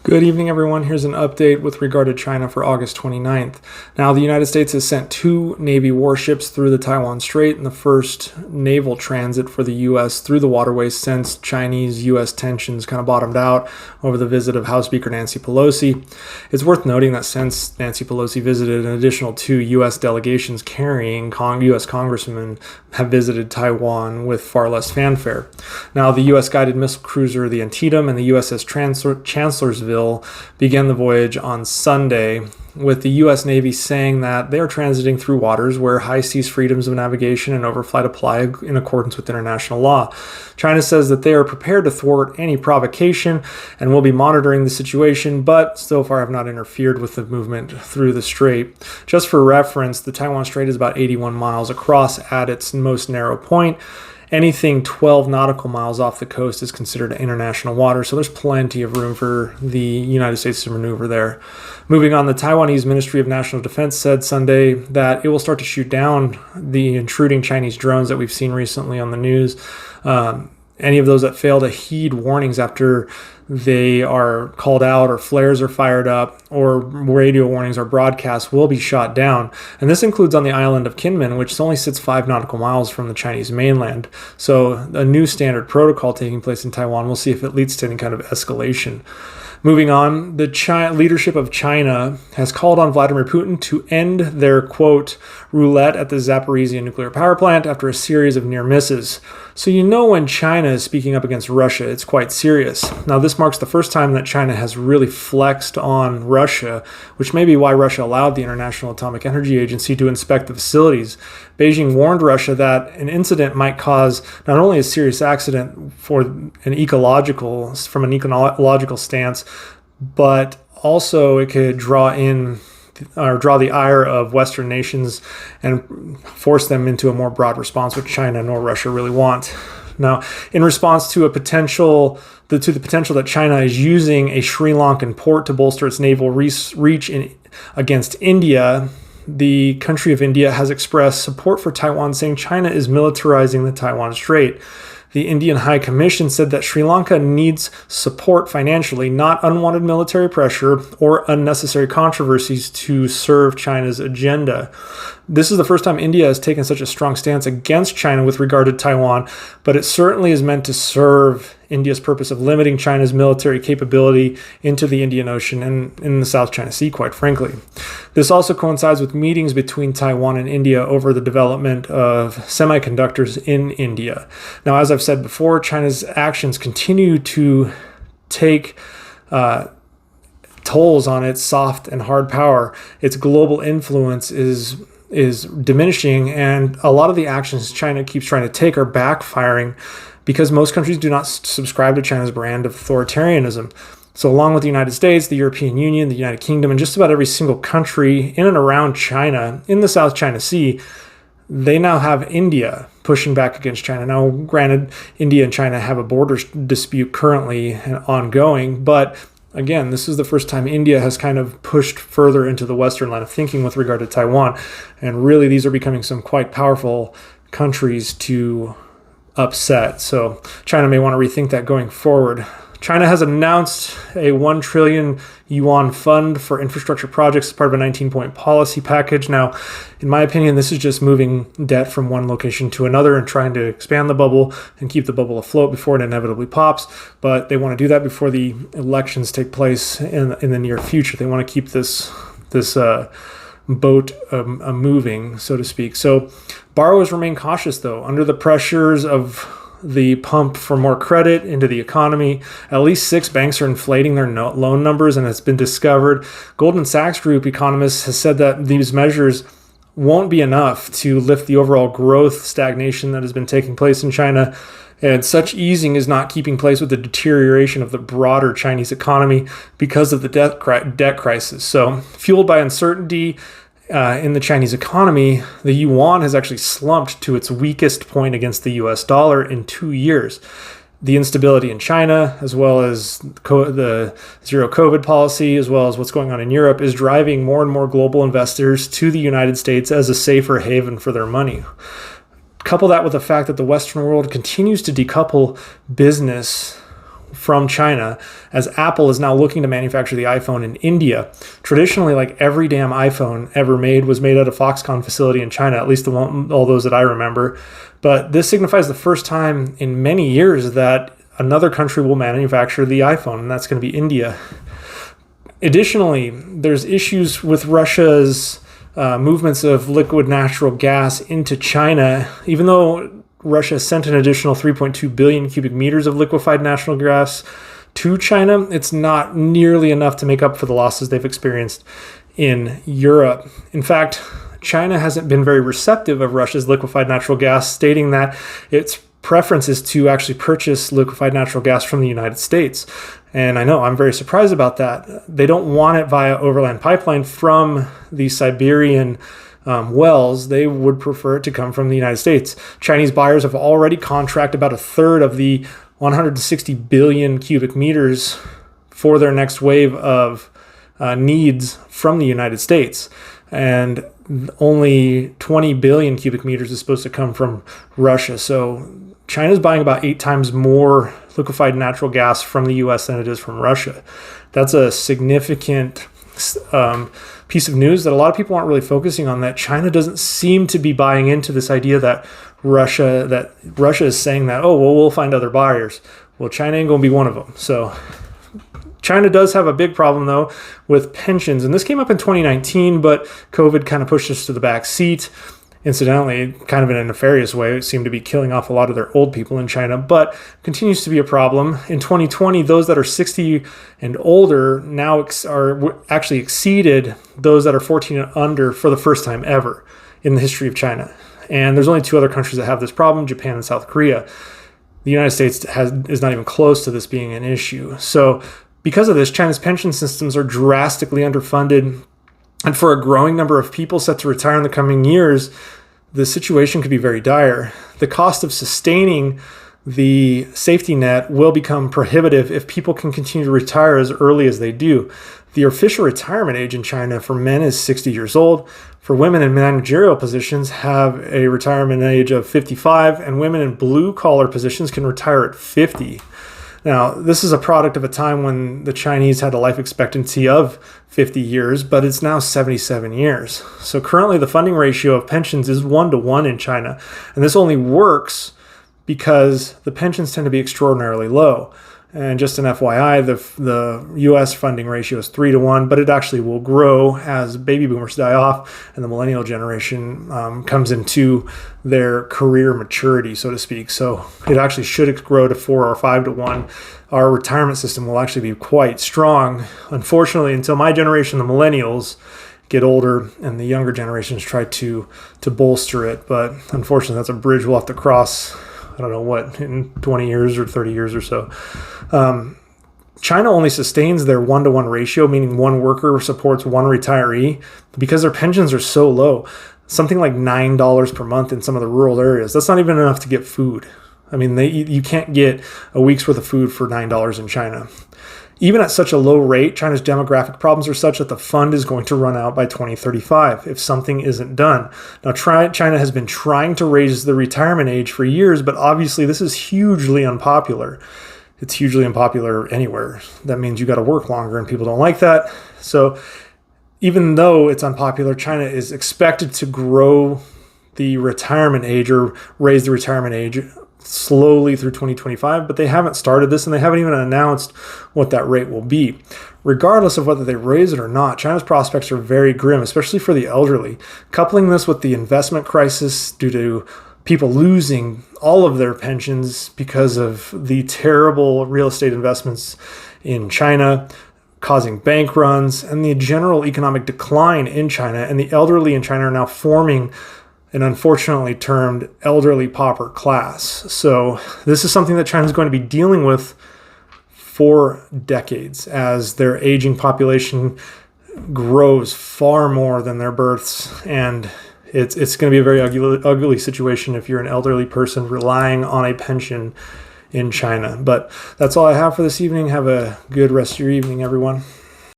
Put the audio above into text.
Good evening, everyone. Here's an update with regard to China for August 29th. Now, the United States has sent 2 Navy warships through the Taiwan Strait in the first naval transit for the U.S. through the waterways since Chinese-U.S. tensions kind of bottomed out over the visit of House Speaker Nancy Pelosi. It's worth noting that since Nancy Pelosi visited, an additional 2 U.S. delegations carrying U.S. congressmen have visited Taiwan with far less fanfare. Now, the U.S. guided missile cruiser, the Antietam, and the USS Chancellorsville began the voyage on Sunday, with the U.S. Navy saying that they are transiting through waters where high seas freedoms of navigation and overflight apply in accordance with international law. China says that they are prepared to thwart any provocation and will be monitoring the situation, but so far have not interfered with the movement through the strait. Just for reference, the Taiwan Strait is about 81 miles across at its most narrow point. Anything 12 nautical miles off the coast is considered international water, so there's plenty of room for the United States to maneuver there. Moving on, the Taiwanese Ministry of National Defense said Sunday that it will start to shoot down the intruding Chinese drones that we've seen recently on the news. Any of those that fail to heed warnings after they are called out or flares are fired up or radio warnings are broadcast will be shot down. And this includes on the island of Kinmen, which only sits 5 nautical miles from the Chinese mainland. So a new standard protocol taking place in Taiwan. We'll see if it leads to any kind of escalation. Moving on, the leadership of China has called on Vladimir Putin to end their, quote, roulette at the Zaporizhzhia nuclear power plant after a series of near misses. So you know when China is speaking up against Russia, it's quite serious. Now, this marks the first time that China has really flexed on Russia, which may be why Russia allowed the International Atomic Energy Agency to inspect the facilities. Beijing warned Russia that an incident might cause not only a serious accident from an ecological stance, but also it could draw the ire of Western nations and force them into a more broad response, which China nor Russia really want. Now, in response to the potential that China is using a Sri Lankan port to bolster its naval reach against India, the country of India has expressed support for Taiwan, saying China is militarizing the Taiwan Strait. The Indian High Commission said that Sri Lanka needs support financially, not unwanted military pressure or unnecessary controversies to serve China's agenda. This is the first time India has taken such a strong stance against China with regard to Taiwan, but it certainly is meant to serve India's purpose of limiting China's military capability into the Indian Ocean and in the South China Sea, quite frankly. This also coincides with meetings between Taiwan and India over the development of semiconductors in India. Now, as I've said before, China's actions continue to take tolls on its soft and hard power. Its global influence is diminishing, and a lot of the actions China keeps trying to take are backfiring because most countries do not subscribe to China's brand of authoritarianism. So along with the United States, the European Union, the United Kingdom, and just about every single country in and around China, in the South China Sea, they now have India pushing back against China. Now, granted, India and China have a border dispute currently ongoing, but again, this is the first time India has kind of pushed further into the Western line of thinking with regard to Taiwan. And really, these are becoming some quite powerful countries to upset. So China may want to rethink that going forward. China has announced a 1 trillion yuan fund for infrastructure projects as part of a 19-point policy package. Now, in my opinion, this is just moving debt from one location to another and trying to expand the bubble and keep the bubble afloat before it inevitably pops. But they want to do that before the elections take place in the near future. They want to keep this boat moving, so to speak. So borrowers remain cautious, though, under the pressures of the pump for more credit into the economy. At least 6 banks are inflating their loan numbers, and it's been discovered. Goldman Sachs Group economists has said that these measures won't be enough to lift the overall growth stagnation that has been taking place in China. And such easing is not keeping pace with the deterioration of the broader Chinese economy because of the debt crisis. So, fueled by uncertainty in the Chinese economy, the yuan has actually slumped to its weakest point against the US dollar in 2 years. The instability in China, as well as the zero COVID policy, as well as what's going on in Europe, is driving more and more global investors to the United States as a safer haven for their money. Couple that with the fact that the Western world continues to decouple business from China, as Apple is now looking to manufacture the iPhone in India. Traditionally, like every damn iPhone ever made was made at a Foxconn facility in China, at least all those that I remember. But this signifies the first time in many years that another country will manufacture the iPhone, and that's going to be India. Additionally, there's issues with Russia's movements of liquid natural gas into China. Even though Russia sent an additional 3.2 billion cubic meters of liquefied natural gas to China, it's not nearly enough to make up for the losses they've experienced in Europe. In fact, China hasn't been very receptive of Russia's liquefied natural gas, stating that its preference is to actually purchase liquefied natural gas from the United States. And I know I'm very surprised about that. They don't want it via overland pipeline from the Siberian wells. They would prefer it to come from the United States. Chinese buyers have already contracted about a third of the 160 billion cubic meters for their next wave of needs from the United States. And only 20 billion cubic meters is supposed to come from Russia. So China's buying about 8 times more liquefied natural gas from the U.S. than it is from Russia. That's a significant piece of news that a lot of people aren't really focusing on, that China doesn't seem to be buying into this idea that Russia is saying that, oh, well, we'll find other buyers. Well, China ain't going to be one of them. So China does have a big problem, though, with pensions. And this came up in 2019, but COVID kind of pushed us to the back seat. Incidentally, kind of in a nefarious way, it seemed to be killing off a lot of their old people in China, but continues to be a problem. In 2020, those that are 60 and older now are actually exceeded those that are 14 and under for the first time ever in the history of China. And there's only 2 other countries that have this problem, Japan and South Korea. The United States is not even close to this being an issue. So because of this, China's pension systems are drastically underfunded. And for a growing number of people set to retire in the coming years, the situation could be very dire. The cost of sustaining the safety net will become prohibitive if people can continue to retire as early as they do. The official retirement age in China for men is 60 years old. For women in managerial positions have a retirement age of 55, and women in blue-collar positions can retire at 50. Now, this is a product of a time when the Chinese had a life expectancy of 50 years, but it's now 77 years. So currently the funding ratio of pensions is 1-to-1 in China. And this only works because the pensions tend to be extraordinarily low. And just an FYI, the U.S. funding ratio is 3-to-1, but it actually will grow as baby boomers die off and the millennial generation comes into their career maturity, so to speak. So it actually should grow to 4 or 5-to-1. Our retirement system will actually be quite strong. Unfortunately, until my generation, the millennials, get older and the younger generations try to bolster it. But unfortunately, that's a bridge we'll have to cross, I don't know what, in 20 years or 30 years or so. China only sustains their 1-to-1 ratio, meaning one worker supports one retiree, because their pensions are so low. Something like $9 per month in some of the rural areas. That's not even enough to get food. I mean, you can't get a week's worth of food for $9 in China. Even at such a low rate, China's demographic problems are such that the fund is going to run out by 2035 if something isn't done. Now, China has been trying to raise the retirement age for years, but obviously this is hugely unpopular. It's hugely unpopular anywhere. That means you got to work longer, and people don't like that. So even though it's unpopular, China is expected to grow the retirement age or raise the retirement age slowly through 2025, but they haven't started this and they haven't even announced what that rate will be. Regardless of whether they raise it or not, China's prospects are very grim, especially for the elderly. Coupling this with the investment crisis due to people losing all of their pensions because of the terrible real estate investments in China, causing bank runs, and the general economic decline in China, and the elderly in China are now forming an unfortunately termed elderly pauper class. So this is something that China is going to be dealing with for decades as their aging population grows far more than their births. And it's going to be a very ugly situation if you're an elderly person relying on a pension in China. But that's all I have for this evening. Have a good rest of your evening, everyone.